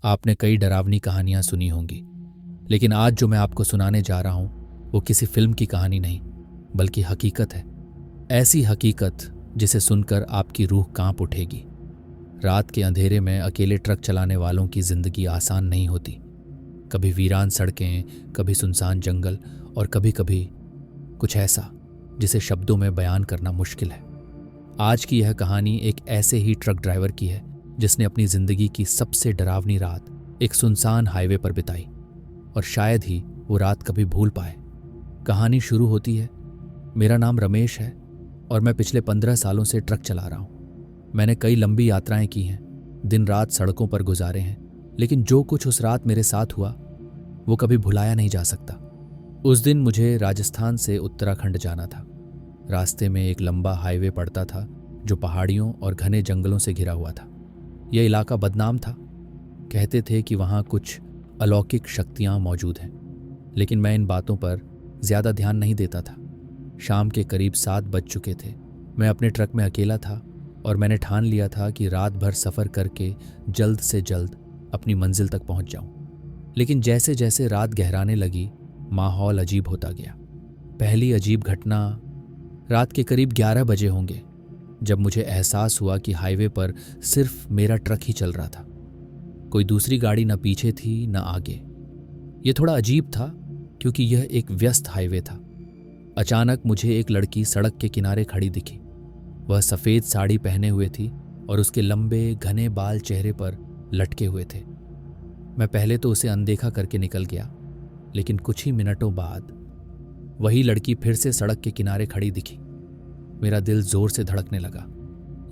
आपने कई डरावनी कहानियां सुनी होंगी, लेकिन आज जो मैं आपको सुनाने जा रहा हूं वो किसी फिल्म की कहानी नहीं, बल्कि हकीकत है। ऐसी हकीकत जिसे सुनकर आपकी रूह कांप उठेगी। रात के अंधेरे में अकेले ट्रक चलाने वालों की जिंदगी आसान नहीं होती। कभी वीरान सड़कें, कभी सुनसान जंगल, और कभी कभी कुछ ऐसा जिसे शब्दों में बयान करना मुश्किल है। आज की यह कहानी एक ऐसे ही ट्रक ड्राइवर की है जिसने अपनी जिंदगी की सबसे डरावनी रात एक सुनसान हाईवे पर बिताई, और शायद ही वो रात कभी भूल पाए। कहानी शुरू होती है। मेरा नाम रमेश है और मैं पिछले 15 सालों से ट्रक चला रहा हूँ। मैंने कई लंबी यात्राएं की हैं, दिन रात सड़कों पर गुजारे हैं, लेकिन जो कुछ उस रात मेरे साथ हुआ वो कभी भुलाया नहीं जा सकता। उस दिन मुझे राजस्थान से उत्तराखंड जाना था। रास्ते में एक लंबा हाईवे पड़ता था जो पहाड़ियों और घने जंगलों से घिरा हुआ था। यह इलाका बदनाम था। कहते थे कि वहाँ कुछ अलौकिक शक्तियाँ मौजूद हैं, लेकिन मैं इन बातों पर ज़्यादा ध्यान नहीं देता था। शाम के करीब 7 बज चुके थे। मैं अपने ट्रक में अकेला था और मैंने ठान लिया था कि रात भर सफ़र करके जल्द से जल्द अपनी मंजिल तक पहुंच जाऊं। लेकिन जैसे जैसे रात गहराने लगी, माहौल अजीब होता गया। पहली अजीब घटना रात के करीब 11 बजे होंगे, जब मुझे एहसास हुआ कि हाईवे पर सिर्फ मेरा ट्रक ही चल रहा था। कोई दूसरी गाड़ी न पीछे थी न आगे। यह थोड़ा अजीब था क्योंकि यह एक व्यस्त हाईवे था। अचानक मुझे एक लड़की सड़क के किनारे खड़ी दिखी। वह सफ़ेद साड़ी पहने हुए थी और उसके लंबे घने बाल चेहरे पर लटके हुए थे। मैं पहले तो उसे अनदेखा करके निकल गया, लेकिन कुछ ही मिनटों बाद वही लड़की फिर से सड़क के किनारे खड़ी दिखी। मेरा दिल जोर से धड़कने लगा।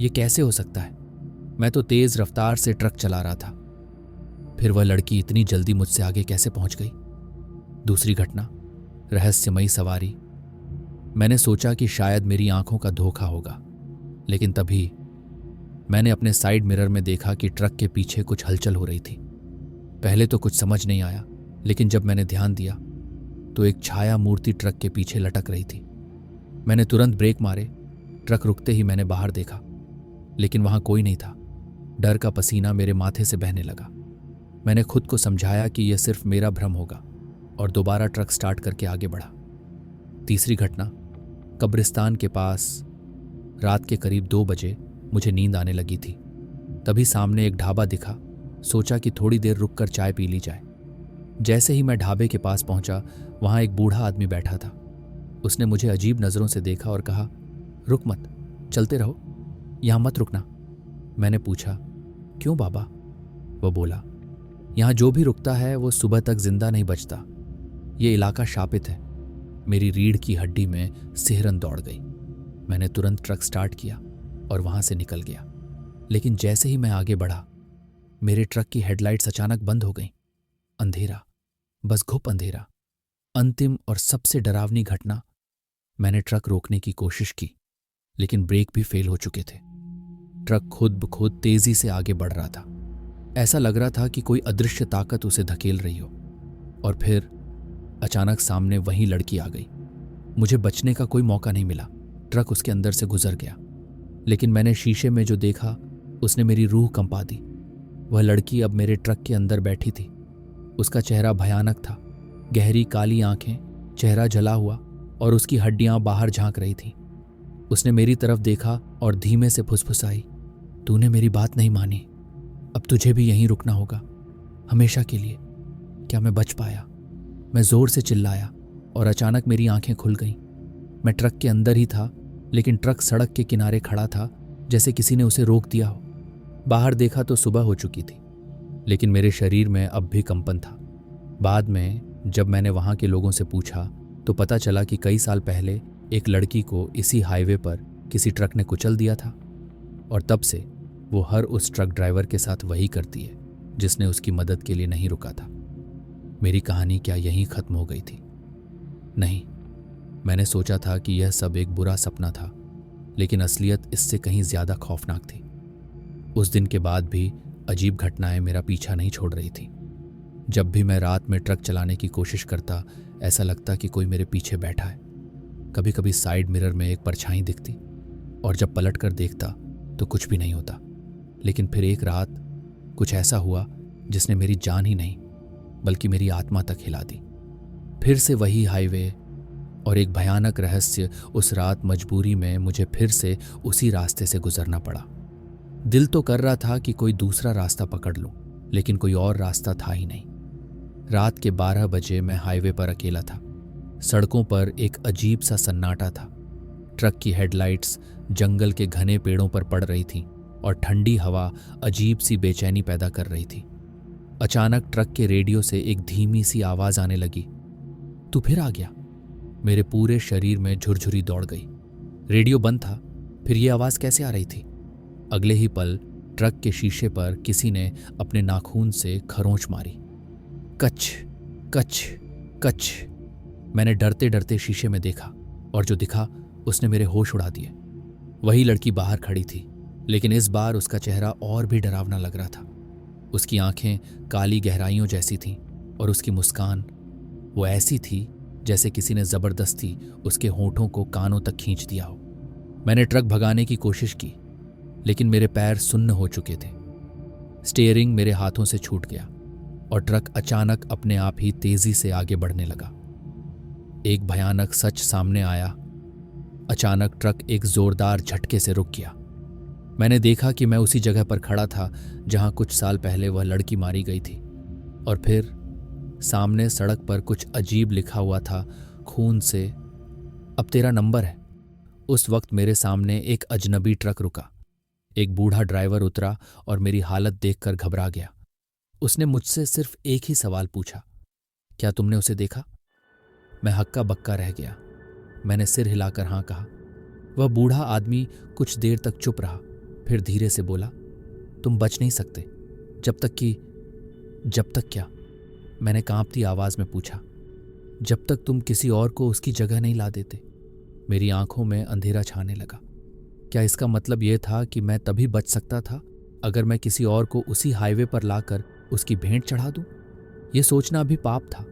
ये कैसे हो सकता है? मैं तो तेज रफ्तार से ट्रक चला रहा था। फिर वह लड़की इतनी जल्दी मुझसे आगे कैसे पहुंच गई? दूसरी घटना, रहस्यमयी सवारी। मैंने सोचा कि शायद मेरी आंखों का धोखा होगा, लेकिन तभी मैंने अपने साइड मिरर में देखा कि ट्रक के पीछे कुछ हलचल हो रही थी। पहले तो कुछ समझ नहीं आया, लेकिन जब मैंने ध्यान दिया तो एक छाया मूर्ति ट्रक के पीछे लटक रही थी। मैंने तुरंत ब्रेक मारे। ट्रक रुकते ही मैंने बाहर देखा, लेकिन वहां कोई नहीं था। डर का पसीना मेरे माथे से बहने लगा। मैंने खुद को समझाया कि यह सिर्फ मेरा भ्रम होगा और दोबारा ट्रक स्टार्ट करके आगे बढ़ा। तीसरी घटना, कब्रिस्तान के पास रात के करीब 2 बजे मुझे नींद आने लगी थी। तभी सामने एक ढाबा दिखा। सोचा कि थोड़ी देर रुककर चाय पी ली जाए। जैसे ही मैं ढाबे के पास पहुंचा, वहां एक बूढ़ा आदमी बैठा था। उसने मुझे अजीब नज़रों से देखा और कहा, रुक मत, चलते रहो, यहां मत रुकना। मैंने पूछा, क्यों बाबा? वो बोला, यहां जो भी रुकता है वो सुबह तक जिंदा नहीं बचता। ये इलाका शापित है। मेरी रीढ़ की हड्डी में सिहरन दौड़ गई। मैंने तुरंत ट्रक स्टार्ट किया और वहां से निकल गया। लेकिन जैसे ही मैं आगे बढ़ा, मेरे ट्रक की हेडलाइट्स अचानक बंद हो गईं। अंधेरा, बस घुप अंधेरा। अंतिम और सबसे डरावनी घटना, मैंने ट्रक रोकने की कोशिश की, लेकिन ब्रेक भी फेल हो चुके थे। ट्रक खुद ब खुद तेजी से आगे बढ़ रहा था। ऐसा लग रहा था कि कोई अदृश्य ताकत उसे धकेल रही हो। और फिर अचानक सामने वही लड़की आ गई। मुझे बचने का कोई मौका नहीं मिला। ट्रक उसके अंदर से गुजर गया, लेकिन मैंने शीशे में जो देखा उसने मेरी रूह कंपा दी। वह लड़की अब मेरे ट्रक के अंदर बैठी थी। उसका चेहरा भयानक था। गहरी काली आंखें, चेहरा जला हुआ, और उसकी हड्डियां बाहर झांक रही थीं। उसने मेरी तरफ देखा और धीमे से फुसफुसाई, तूने मेरी बात नहीं मानी, अब तुझे भी यहीं रुकना होगा, हमेशा के लिए। क्या मैं बच पाया? मैं जोर से चिल्लाया और अचानक मेरी आंखें खुल गईं। मैं ट्रक के अंदर ही था, लेकिन ट्रक सड़क के किनारे खड़ा था, जैसे किसी ने उसे रोक दिया हो। बाहर देखा तो सुबह हो चुकी थी, लेकिन मेरे शरीर में अब भी कंपन था। बाद में जब मैंने वहां के लोगों से पूछा तो पता चला कि कई साल पहले एक लड़की को इसी हाईवे पर किसी ट्रक ने कुचल दिया था, और तब से वो हर उस ट्रक ड्राइवर के साथ वही करती है जिसने उसकी मदद के लिए नहीं रुका था। मेरी कहानी क्या यहीं खत्म हो गई थी? नहीं, मैंने सोचा था कि यह सब एक बुरा सपना था, लेकिन असलियत इससे कहीं ज्यादा खौफनाक थी। उस दिन के बाद भी अजीब घटनाएं मेरा पीछा नहीं छोड़ रही थी। जब भी मैं रात में ट्रक चलाने की कोशिश करता, ऐसा लगता कि कोई मेरे पीछे बैठा है। कभी कभी साइड मिरर में एक परछाई दिखती, और जब पलट कर देखता तो कुछ भी नहीं होता। लेकिन फिर एक रात कुछ ऐसा हुआ जिसने मेरी जान ही नहीं बल्कि मेरी आत्मा तक हिला दी। फिर से वही हाईवे और एक भयानक रहस्य। उस रात मजबूरी में मुझे फिर से उसी रास्ते से गुजरना पड़ा। दिल तो कर रहा था कि कोई दूसरा रास्ता पकड़ लूं, लेकिन कोई और रास्ता था ही नहीं। रात के 12 बजे मैं हाईवे पर अकेला था। सड़कों पर एक अजीब सा सन्नाटा था। ट्रक की हेडलाइट्स जंगल के घने पेड़ों पर पड़ रही थीं और ठंडी हवा अजीब सी बेचैनी पैदा कर रही थी। अचानक ट्रक के रेडियो से एक धीमी सी आवाज आने लगी, तू फिर आ गया। मेरे पूरे शरीर में झुरझुरी दौड़ गई। रेडियो बंद था, फिर ये आवाज कैसे आ रही थी? अगले ही पल ट्रक के शीशे पर किसी ने अपने नाखून से खरोंच मारी। कच कच कच। मैंने डरते डरते शीशे में देखा और जो दिखा उसने मेरे होश उड़ा दिए। वही लड़की बाहर खड़ी थी, लेकिन इस बार उसका चेहरा और भी डरावना लग रहा था। उसकी आंखें काली गहराइयों जैसी थीं और उसकी मुस्कान वो ऐसी थी जैसे किसी ने जबरदस्ती उसके होठों को कानों तक खींच दिया हो। मैंने ट्रक भगाने की कोशिश की, लेकिन मेरे पैर सुन्न हो चुके थे। स्टीयरिंग मेरे हाथों से छूट गया और ट्रक अचानक अपने आप ही तेजी से आगे बढ़ने लगा। एक भयानक सच सामने आया। अचानक ट्रक एक जोरदार झटके से रुक गया। मैंने देखा कि मैं उसी जगह पर खड़ा था जहां कुछ साल पहले वह लड़की मारी गई थी। और फिर सामने सड़क पर कुछ अजीब लिखा हुआ था, खून से, अब तेरा नंबर है। उस वक्त मेरे सामने एक अजनबी ट्रक रुका। एक बूढ़ा ड्राइवर उतरा और मेरी हालत देखकर घबरा गया। उसने मुझसे सिर्फ एक ही सवाल पूछा, क्या तुमने उसे देखा? मैं हक्का बक्का रह गया। मैंने सिर हिलाकर हाँ कहा। वह बूढ़ा आदमी कुछ देर तक चुप रहा, फिर धीरे से बोला, तुम बच नहीं सकते जब तक क्या? मैंने कांपती आवाज में पूछा। जब तक तुम किसी और को उसकी जगह नहीं ला देते। मेरी आंखों में अंधेरा छाने लगा। क्या इसका मतलब यह था कि मैं तभी बच सकता था अगर मैं किसी और को उसी हाईवे पर लाकर उसकी भेंट चढ़ा दूं? यह सोचना भी पाप था,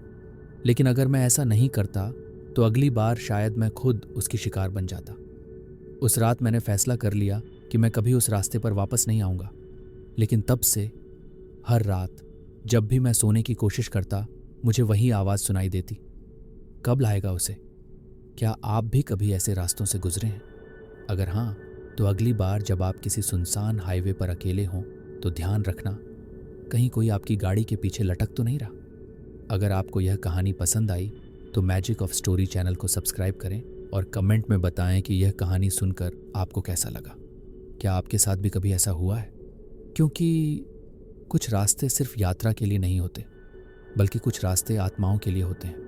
लेकिन अगर मैं ऐसा नहीं करता तो अगली बार शायद मैं खुद उसकी शिकार बन जाता। उस रात मैंने फैसला कर लिया कि मैं कभी उस रास्ते पर वापस नहीं आऊंगा। लेकिन तब से हर रात जब भी मैं सोने की कोशिश करता, मुझे वही आवाज़ सुनाई देती, कब लाएगा उसे? क्या आप भी कभी ऐसे रास्तों से गुजरे हैं? अगर हाँ, तो अगली बार जब आप किसी सुनसान हाईवे पर अकेले हों तो ध्यान रखना कहीं कोई आपकी गाड़ी के पीछे लटक तो नहीं रहा। अगर आपको यह कहानी पसंद आई तो मैजिक ऑफ स्टोरी चैनल को सब्सक्राइब करें और कमेंट में बताएं कि यह कहानी सुनकर आपको कैसा लगा। क्या आपके साथ भी कभी ऐसा हुआ है? क्योंकि कुछ रास्ते सिर्फ यात्रा के लिए नहीं होते, बल्कि कुछ रास्ते आत्माओं के लिए होते हैं।